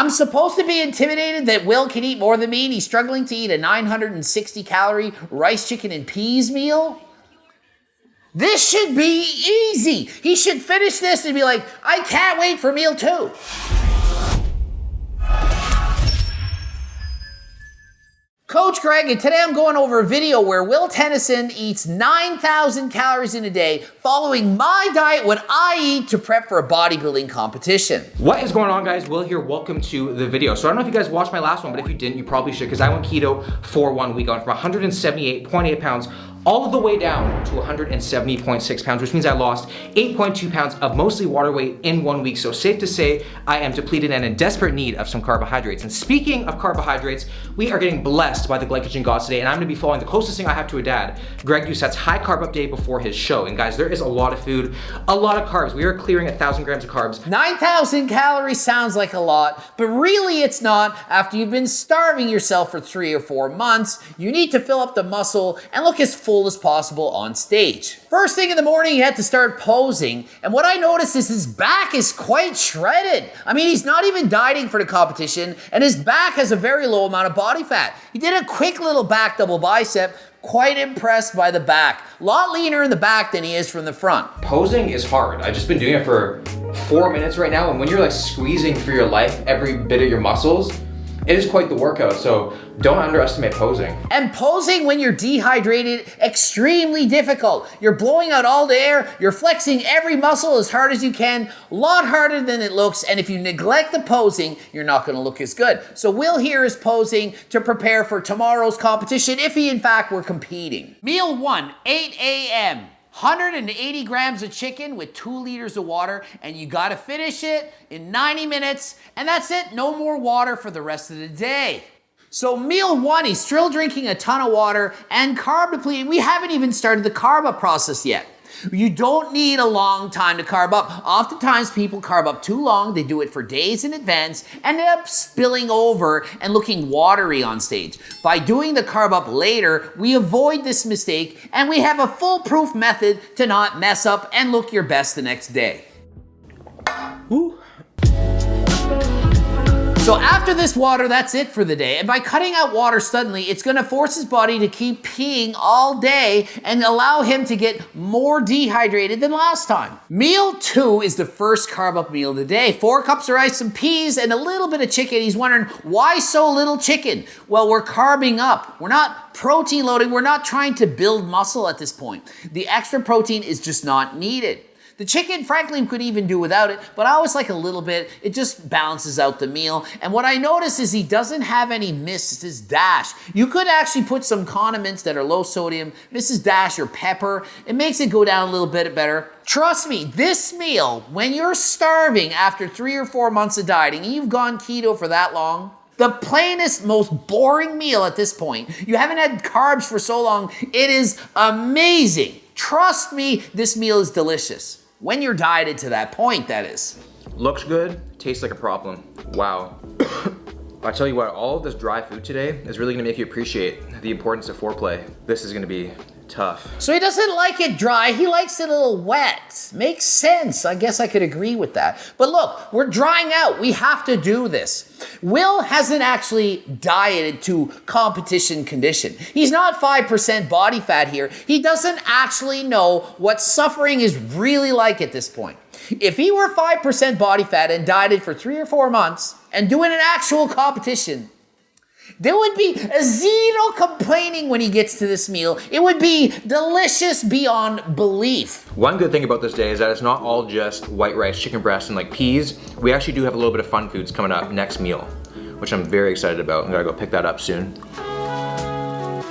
I'm supposed to be intimidated that Will can eat more than me and he's struggling to eat a 960 calorie rice, chicken, and peas meal? This should be easy. He should finish this and be like, I can't wait for meal 2. Coach Greg, and today I'm going over a video where Will Tennyson eats 9,000 calories in a day following my diet, what I eat to prep for a bodybuilding competition. What is going on, guys? Will here, welcome to the video. So I don't know if you guys watched my last one, but if you didn't, you probably should, because I went keto for 1 week. I went from 178.8 pounds all the way down to 170.6 pounds, which means I lost 8.2 pounds of mostly water weight in 1 week. So safe to say I am depleted and in desperate need of some carbohydrates. And speaking of carbohydrates, we are getting blessed by the glycogen gods today, and I'm gonna be following the closest thing I have to a dad, Greg Doucette's high carb up day before his show. And guys, there is a lot of food, a lot of carbs. We are clearing 1,000 grams of carbs. 9,000 calories sounds like a lot, but really it's not. After you've been starving yourself for 3 or 4 months, you need to fill up the muscle and look as full as possible on stage. First thing in the morning, he had to start posing, and what I noticed is his back is quite shredded. I mean, he's not even dieting for the competition, and his back has a very low amount of body fat. He did a quick little back double bicep. Quite impressed by the back. A lot leaner in the back than he is from the front. Posing is hard. I've just been doing it for 4 minutes right now, and when you're like squeezing for your life every bit of your muscles, it is quite the workout, so don't underestimate posing. And posing when you're dehydrated, extremely difficult. You're blowing out all the air, you're flexing every muscle as hard as you can, a lot harder than it looks, and if you neglect the posing, you're not gonna look as good. So Will here is posing to prepare for tomorrow's competition, if he in fact were competing. Meal 1, 8 a.m. 180 grams of chicken with 2 liters of water, and you gotta finish it in 90 minutes, and that's it, no more water for the rest of the day. So meal 1, he's still drinking a ton of water and carb depleting. We haven't even started the carb up process yet. You don't need a long time to carb up. Oftentimes people carb up too long, they do it for days in advance, and end up spilling over and looking watery on stage. By doing the carb up later, we avoid this mistake, and we have a foolproof method to not mess up and look your best the next day. Ooh. So after this water, that's it for the day. And by cutting out water suddenly, it's gonna force his body to keep peeing all day and allow him to get more dehydrated than last time. Meal 2 is the first carb up meal of the day. 4 cups of rice, some peas, and a little bit of chicken. He's wondering, why so little chicken? Well, we're carbing up. We're not protein loading. We're not trying to build muscle at this point. The extra protein is just not needed. The chicken, frankly, we could even do without it, but I always like a little bit. It just balances out the meal. And what I notice is he doesn't have any Mrs. Dash. You could actually put some condiments that are low sodium, Mrs. Dash or pepper. It makes it go down a little bit better. Trust me, this meal, when you're starving after 3 or 4 months of dieting, and you've gone keto for that long, the plainest, most boring meal at this point. You haven't had carbs for so long. It is amazing. Trust me, this meal is delicious. When you're dieted to that point, that is. Looks good, tastes like a problem. Wow. I tell you what, all of this dry food today is really gonna make you appreciate the importance of foreplay. This is gonna be tough. So he doesn't like it dry, he likes it a little wet. Makes sense, I guess I could agree with that. But look, we're drying out, we have to do this. Will hasn't actually dieted to competition condition. He's not 5% body fat here. He doesn't actually know what suffering is really like at this point. If he were 5% body fat and dieted for 3 or 4 months and doing an actual competition, there would be zero complaining when he gets to this meal. It would be delicious beyond belief. One good thing about this day is that it's not all just white rice, chicken breast, and like peas. We actually do have a little bit of fun foods coming up next meal, which I'm very excited about. I'm gonna go pick that up soon. I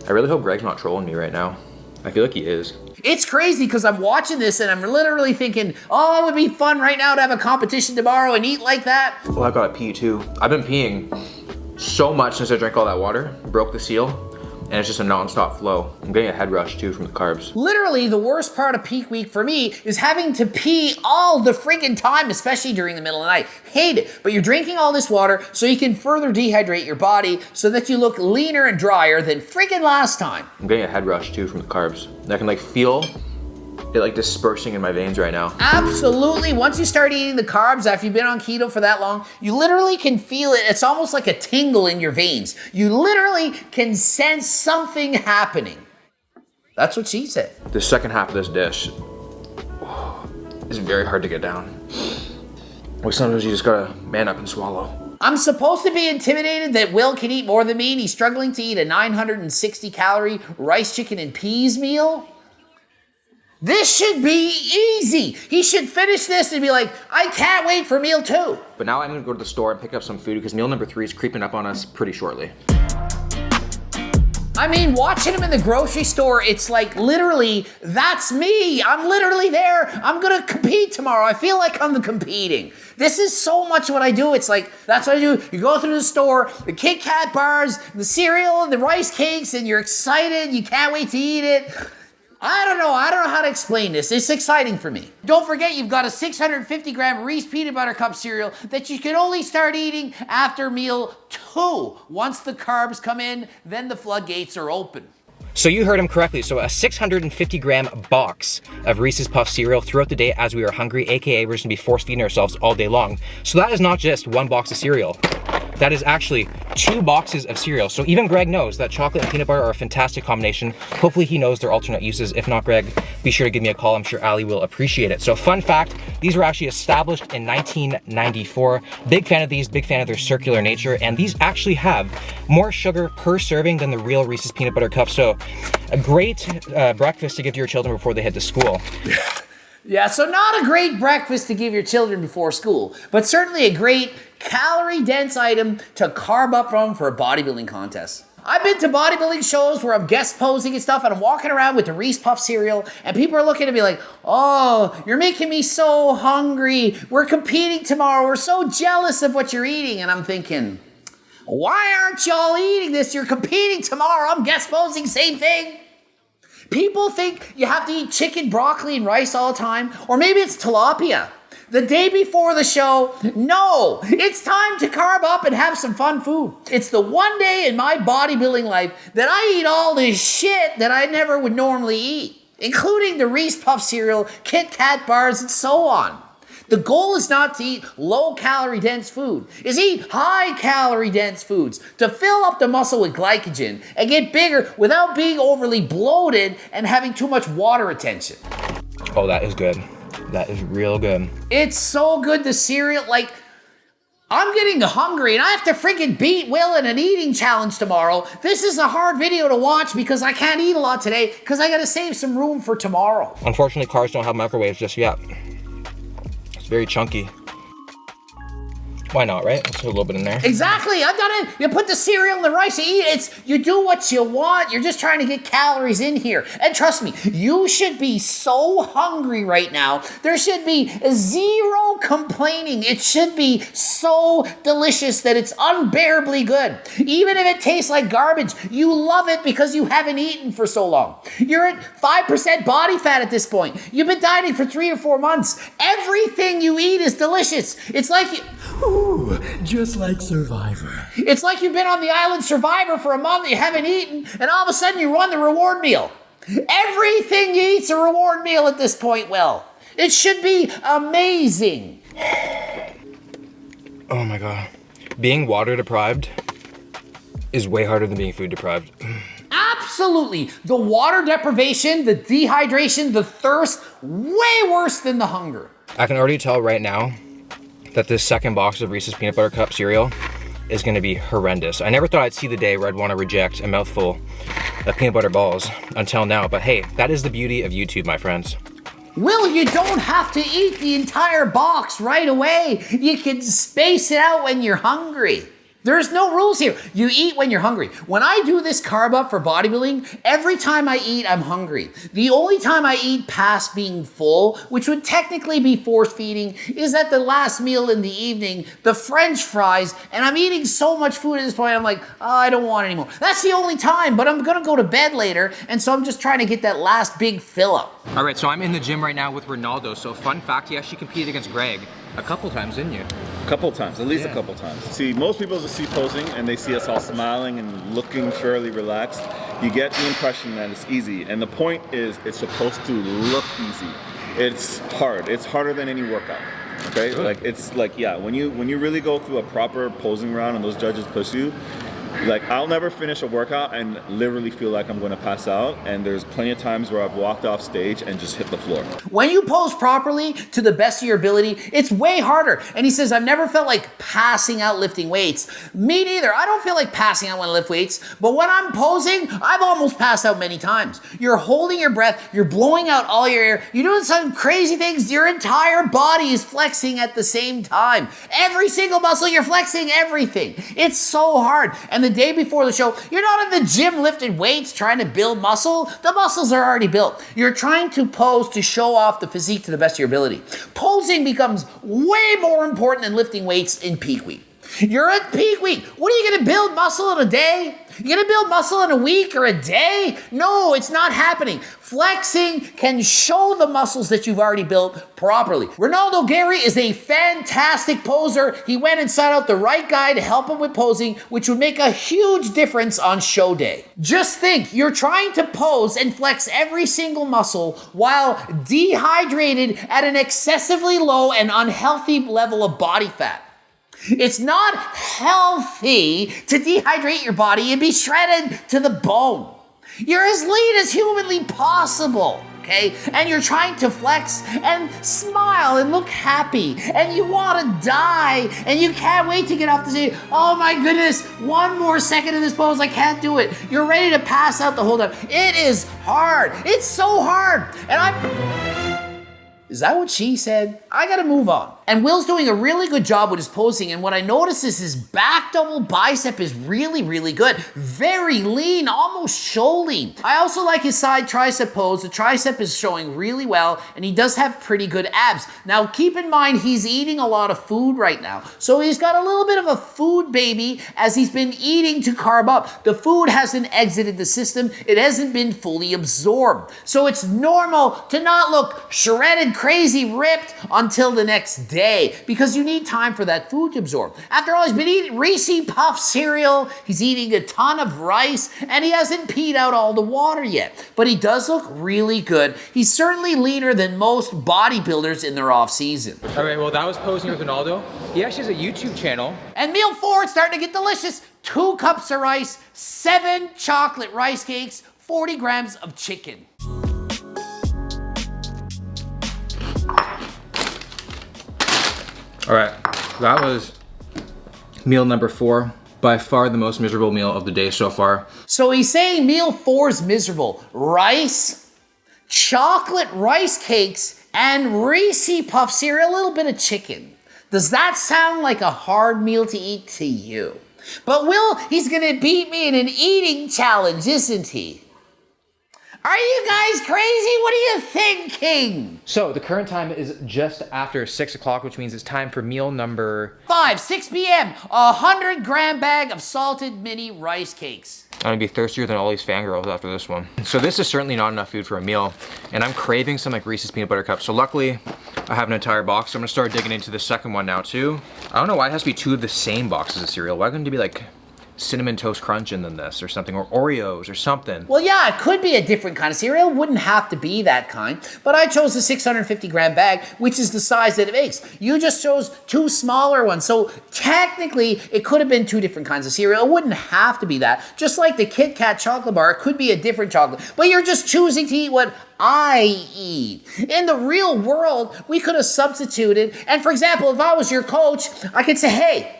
really hope Greg's not trolling me right now. I feel like he is. It's crazy because I'm watching this and I'm literally thinking, oh, it would be fun right now to have a competition tomorrow and eat like that. Well, I gotta pee too. I've been peeing so much since I drank all that water, broke the seal, and it's just a non-stop flow. I'm getting a head rush too from the carbs. Literally, the worst part of peak week for me is having to pee all the freaking time, especially during the middle of the night. Hate it, but you're drinking all this water so you can further dehydrate your body so that you look leaner and drier than freaking last time. I'm getting a head rush too from the carbs. I can like feel it like dispersing in my veins right now. Absolutely. Once you start eating the carbs after you've been on keto for that long, you literally can feel it. It's almost like a tingle in your veins. You literally can sense something happening. That's what she said. The second half of this dish is very hard to get down. Like sometimes you just gotta man up and swallow. I'm supposed to be intimidated that Will can eat more than me and he's struggling to eat a 960 calorie rice, chicken, and peas meal? This should be easy. He should finish this and be like, I can't wait for meal 2. But now I'm gonna go to the store and pick up some food because meal number 3 is creeping up on us pretty shortly. I mean, watching him in the grocery store, it's like literally, that's me. I'm literally there. I'm gonna compete tomorrow. I feel like I'm competing. This is so much what I do. It's like, that's what I do. You go through the store, the Kit Kat bars, the cereal, and the rice cakes, and you're excited. You can't wait to eat it. I don't know how to explain this. It's exciting for me. Don't forget, you've got a 650 gram Reese peanut butter cup cereal that you can only start eating after meal 2. Once the carbs come in, then the floodgates are open. So you heard him correctly. So a 650 gram box of Reese's Puff cereal throughout the day as we are hungry, AKA we're just gonna be force feeding ourselves all day long. So that is not just 1 box of cereal. That is actually 2 boxes of cereal. So even Greg knows that chocolate and peanut butter are a fantastic combination. Hopefully he knows their alternate uses. If not, Greg, be sure to give me a call. I'm sure Ali will appreciate it. So fun fact, these were actually established in 1994. Big fan of these, big fan of their circular nature. And these actually have more sugar per serving than the real Reese's peanut butter cup. So a great breakfast to give to your children before they head to school. Yeah, so not a great breakfast to give your children before school, but certainly a great calorie-dense item to carb up from for a bodybuilding contest. I've been to bodybuilding shows where I'm guest posing and stuff, and I'm walking around with the Reese Puff cereal, and people are looking at me like, oh, you're making me so hungry. We're competing tomorrow. We're so jealous of what you're eating. And I'm thinking, why aren't y'all eating this? You're competing tomorrow. I'm guest posing, same thing. People think you have to eat chicken, broccoli, and rice all the time, or maybe it's tilapia. The day before the show, no, it's time to carb up and have some fun food. It's the one day in my bodybuilding life that I eat all this shit that I never would normally eat, including the Reese Puff cereal, Kit Kat bars, and so on. The goal is not to eat low-calorie dense food, is eat high-calorie dense foods to fill up the muscle with glycogen and get bigger without being overly bloated and having too much water retention. Oh, that is good. That is real good. It's so good, the cereal. Like, I'm getting hungry and I have to freaking beat Will in an eating challenge tomorrow. This is a hard video to watch because I can't eat a lot today because I gotta save some room for tomorrow. Unfortunately, cars don't have microwaves just yet. Very chunky. Why not, right? Let's put a little bit in there. Exactly. I've done it. You put the cereal and the rice, you eat it. You do what you want. You're just trying to get calories in here. And trust me, you should be so hungry right now. There should be zero complaining. It should be so delicious that it's unbearably good. Even if it tastes like garbage, you love it because you haven't eaten for so long. You're at 5% body fat at this point. You've been dieting for 3 or 4 months. Everything you eat is delicious. It's like you... Ooh, just like Survivor. It's like you've been on the island Survivor for a month, you haven't eaten, and all of a sudden you run the reward meal. Everything you eat's a reward meal at this point, Will. It should be amazing. Oh my God. Being water deprived is way harder than being food deprived. Absolutely. The water deprivation, the dehydration, the thirst, way worse than the hunger. I can already tell right now that this second box of Reese's Peanut Butter Cup cereal is gonna be horrendous. I never thought I'd see the day where I'd wanna reject a mouthful of peanut butter balls until now, but hey, that is the beauty of YouTube, my friends. Will, you don't have to eat the entire box right away. You can space it out when you're hungry. There's no rules here. You eat when you're hungry. When I do this carb up for bodybuilding, every time I eat, I'm hungry. The only time I eat past being full, which would technically be force feeding, is at the last meal in the evening, the French fries, and I'm eating so much food at this point, I'm like, oh, I don't want any more. That's the only time, but I'm gonna go to bed later, and so I'm just trying to get that last big fill up. All right, so I'm in the gym right now with Ronaldo. So fun fact, he actually competed against Greg a couple times, didn't you? A couple times, at least a couple times. See, most people just see posing and they see us all smiling and looking fairly relaxed. You get the impression that it's easy, and the point is it's supposed to look easy. It's hard. It's harder than any workout. Okay, like it's like, yeah, when you really go through a proper posing round and those judges push you, like I'll never finish a workout and literally feel like I'm going to pass out, and there's plenty of times where I've walked off stage and just hit the floor. When you pose properly to the best of your ability, it's way harder. And he says, I've never felt like passing out lifting weights. Me neither. I don't feel like passing out when I lift weights, but when I'm posing, I've almost passed out many times. You're holding your breath, you're blowing out all your air, you're doing some crazy things. Your entire body is flexing at the same time. Every single muscle, you're flexing everything. It's so hard. And the day before the show, you're not in the gym lifting weights trying to build muscle. The muscles are already built. You're trying to pose to show off the physique to the best of your ability. Posing becomes way more important than lifting weights in peak week. You're at peak week. What are you going to build muscle in a day? You're going to build muscle in a week or a day? No, it's not happening. Flexing can show the muscles that you've already built properly. Ronaldo Gary is a fantastic poser. He went and sought out the right guy to help him with posing, which would make a huge difference on show day. Just think, you're trying to pose and flex every single muscle while dehydrated at an excessively low and unhealthy level of body fat. It's not healthy to dehydrate your body and be shredded to the bone. You're as lean as humanly possible, okay? And you're trying to flex and smile and look happy, and you want to die, and you can't wait to get off the stage. Oh my goodness, one more second in this pose, I can't do it. You're ready to pass out the whole time. It is hard. It's so hard. Is that what she said? I gotta move on. And Will's doing a really good job with his posing, and what I notice is his back double bicep is really, really good. Very lean, almost show lean. I also like his side tricep pose. The tricep is showing really well, and he does have pretty good abs. Now keep in mind, he's eating a lot of food right now. So he's got a little bit of a food baby as he's been eating to carb up. The food hasn't exited the system. It hasn't been fully absorbed. So it's normal to not look shredded, crazy ripped until the next day, because you need time for that food to absorb. After all, he's been eating Reese's Puff cereal, he's eating a ton of rice, and he hasn't peed out all the water yet. But he does look really good. He's certainly leaner than most bodybuilders in their off season. All right, well, that was posing with Ronaldo. He actually has a YouTube channel. And meal 4, it's starting to get delicious. 2 cups of rice, 7 chocolate rice cakes, 40 grams of chicken. All right, that was meal number 4. By far the most miserable meal of the day so far. So he's saying meal 4 is miserable. Rice, chocolate rice cakes, and Reese's Puff cereal, a little bit of chicken. Does that sound like a hard meal to eat to you? But Will, he's gonna beat me in an eating challenge, isn't he? Are you guys crazy? What are you thinking? So the current time is just after 6 o'clock, which means it's time for meal number 5, 6 p.m. A 100-gram bag of salted mini rice cakes. I'm gonna be thirstier than all these fangirls after this one. So this is certainly not enough food for a meal, and I'm craving some like Reese's peanut butter cups. So luckily, I have an entire box, so I'm gonna start digging into the second one now too. I don't know why it has to be 2 of the same boxes of cereal. Why couldn't it be like Cinnamon Toast Crunch in than this or something, or Oreos or something? Well, yeah, it could be a different kind of cereal. It wouldn't have to be that kind. But I chose a 650-gram bag, which is the size that it makes. You just chose 2 smaller ones. So technically, it could have been 2 different kinds of cereal. It wouldn't have to be that. Just like the Kit Kat chocolate bar, it could be a different chocolate. But you're just choosing to eat what I eat. In the real world, we could have substituted. And for example, if I was your coach, I could say, hey,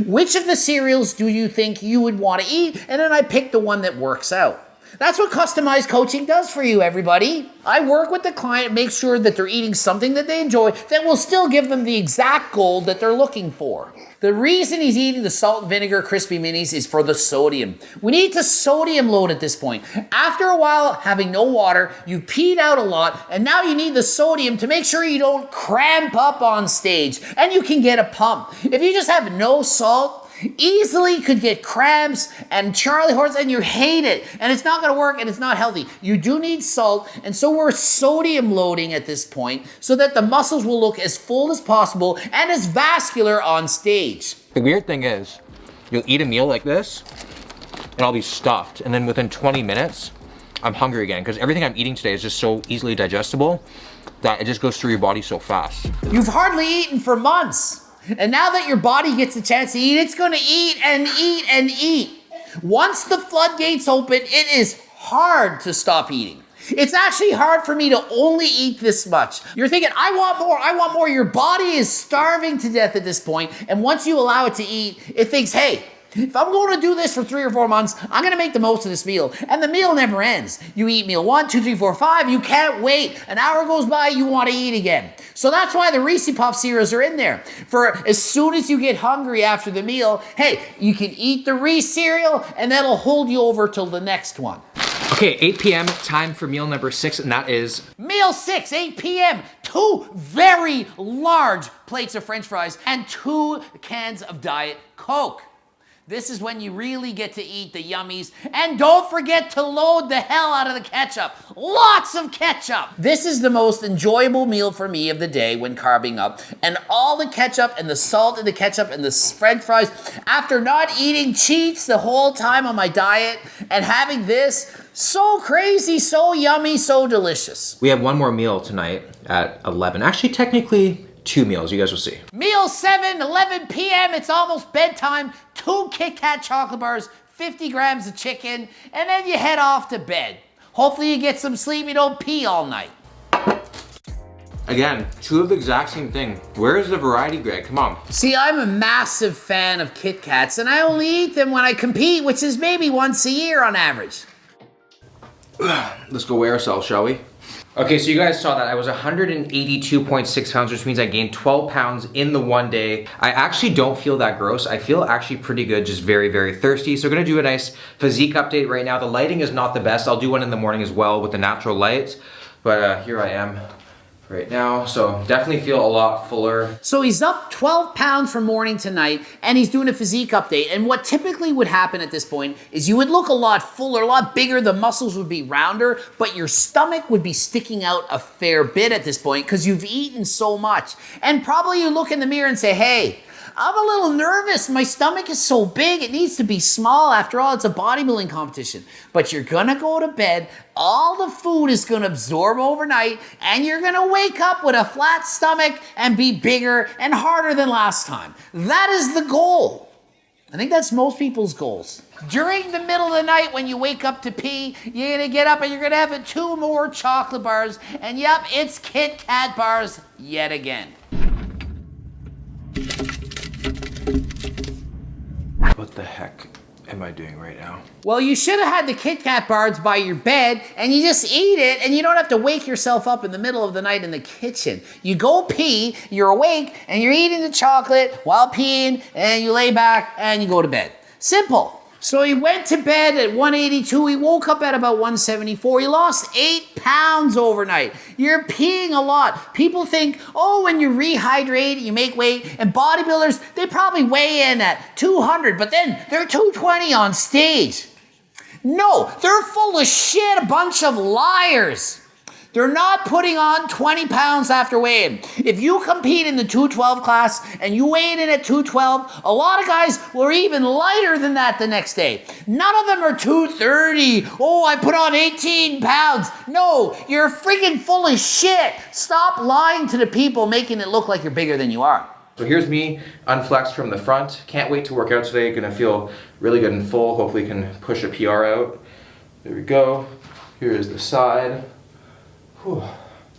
which of the cereals do you think you would want to eat? And then I pick the one that works out. That's what customized coaching does for you, everybody. I work with the client, make sure that they're eating something that they enjoy that will still give them the exact goal that they're looking for. The reason he's eating the salt and vinegar crispy minis is for the sodium. We need to sodium load at this point. After a while, having no water, you peed out a lot, and now you need the sodium to make sure you don't cramp up on stage, and you can get a pump. If you just have no salt, easily could get cramps and Charlie horse and you hate it and it's not going to work and it's not healthy. You do need salt, and so we're sodium loading at this point so that the muscles will look as full as possible and as vascular on stage. The weird thing is, you'll eat a meal like this and I'll be stuffed, and then within 20 minutes I'm hungry again because everything I'm eating today is just so easily digestible that it just goes through your body so fast. You've hardly eaten for months. And now that your body gets a chance to eat, it's going to eat and eat and eat. Once the floodgates open, it is hard to stop eating. It's actually hard for me to only eat this much. You're thinking, I want more, I want more. Your body is starving to death at this point. And once you allow it to eat, it thinks, hey, if I'm going to do this for 3 or 4 months, I'm going to make the most of this meal. And the meal never ends. You eat meal 1, 2, 3, 4, 5. You can't wait. An hour goes by, you want to eat again. So that's why the Reese Puff cereals are in there. For as soon as you get hungry after the meal, hey, you can eat the Reese cereal and that'll hold you over till the next one. Okay, 8 p.m. time for meal number 6, and that is Meal 6, 8 p.m. 2 very large plates of French fries and 2 cans of Diet Coke. This is when you really get to eat the yummies. And don't forget to load the hell out of the ketchup. Lots of ketchup. This is the most enjoyable meal for me of the day when carbing up. And all the ketchup and the salt in the ketchup and the French fries, after not eating cheats the whole time on my diet and having this, so crazy, so yummy, so delicious. we have one more meal tonight at 11. Actually, technically 2 meals, you guys will see. Meal 7, 11 p.m. It's almost bedtime. 2 Kit Kat chocolate bars, 50 grams of chicken, and then you head off to bed. Hopefully you get some sleep, you don't pee all night. Again, 2 of the exact same thing. Where is the variety, Greg? Come on. See, I'm a massive fan of Kit Kats, and I only eat them when I compete, which is maybe once a year on average. Let's go weigh ourselves, shall we? Okay, so you guys saw that I was 182.6 pounds, which means I gained 12 pounds in the one day. I actually don't feel that gross. I feel actually pretty good, just very, very thirsty. So we're gonna do a nice physique update right now. The lighting is not the best. I'll do one in the morning as well with the natural lights. But here I am right now. So definitely feel a lot fuller. So he's up 12 pounds from morning to night, and he's doing a physique update. And what typically would happen at this point is you would look a lot fuller, a lot bigger, the muscles would be rounder, but your stomach would be sticking out a fair bit at this point because you've eaten so much. And probably you look in the mirror and say, hey, I'm a little nervous. My stomach is so big, it needs to be small. After all, it's a bodybuilding competition. But you're gonna go to bed, all the food is gonna absorb overnight, and you're gonna wake up with a flat stomach and be bigger and harder than last time. That is the goal. I think that's most people's goals. During the middle of the night when you wake up to pee, you're gonna get up and you're gonna have 2 more chocolate bars, and yep, it's Kit Kat bars yet again. What the heck am I doing right now? Well, you should have had the Kit Kat bars by your bed and you just eat it and you don't have to wake yourself up in the middle of the night in the kitchen. You go pee, you're awake, and you're eating the chocolate while peeing, and you lay back and you go to bed. Simple. So he went to bed at 182, he woke up at about 174, he lost 8 pounds overnight. You're peeing a lot. People think, oh, when you rehydrate, you make weight, and bodybuilders, they probably weigh in at 200, but then they're 220 on stage. No, they're full of shit, a bunch of liars. They're not putting on 20 pounds after weighing. If you compete in the 212 class and you weigh in at 212, a lot of guys were even lighter than that the next day. None of them are 230. Oh, I put on 18 pounds. No, you're freaking full of shit. Stop lying to the people, making it look like you're bigger than you are. So here's me unflexed from the front. Can't wait to work out today. Gonna feel really good and full. Hopefully can push a PR out. There we go. Here is the side. Whew.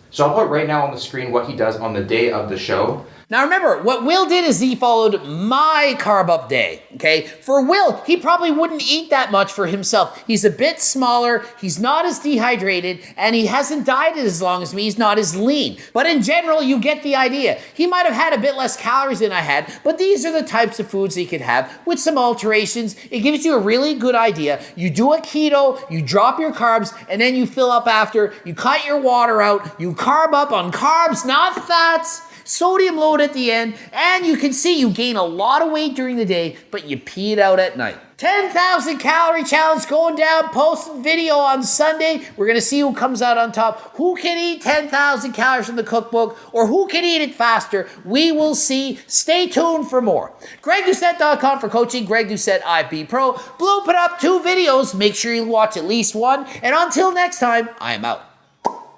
So I'll put right now on the screen what he does on the day of the show. Now remember, what Will did is he followed my carb up day, okay? For Will, he probably wouldn't eat that much for himself. He's a bit smaller, he's not as dehydrated, and he hasn't dieted as long as me, he's not as lean. But in general, you get the idea. He might have had a bit less calories than I had, but these are the types of foods he could have with some alterations. It gives you a really good idea. You do a keto, you drop your carbs, and then you fill up after, you cut your water out, you carb up on carbs, not fats, sodium load out at the end, and you can see you gain a lot of weight during the day, but you pee it out at night. 10,000 calorie challenge going down, post video on Sunday. We're gonna see who comes out on top, who can eat 10,000 calories from the cookbook, or who can eat it faster. We will see. Stay tuned for more. GregDoucette.com for coaching. Greg Doucette, IB Pro. Blue put up 2 videos. Make sure you watch at least one. And until next time, I am out.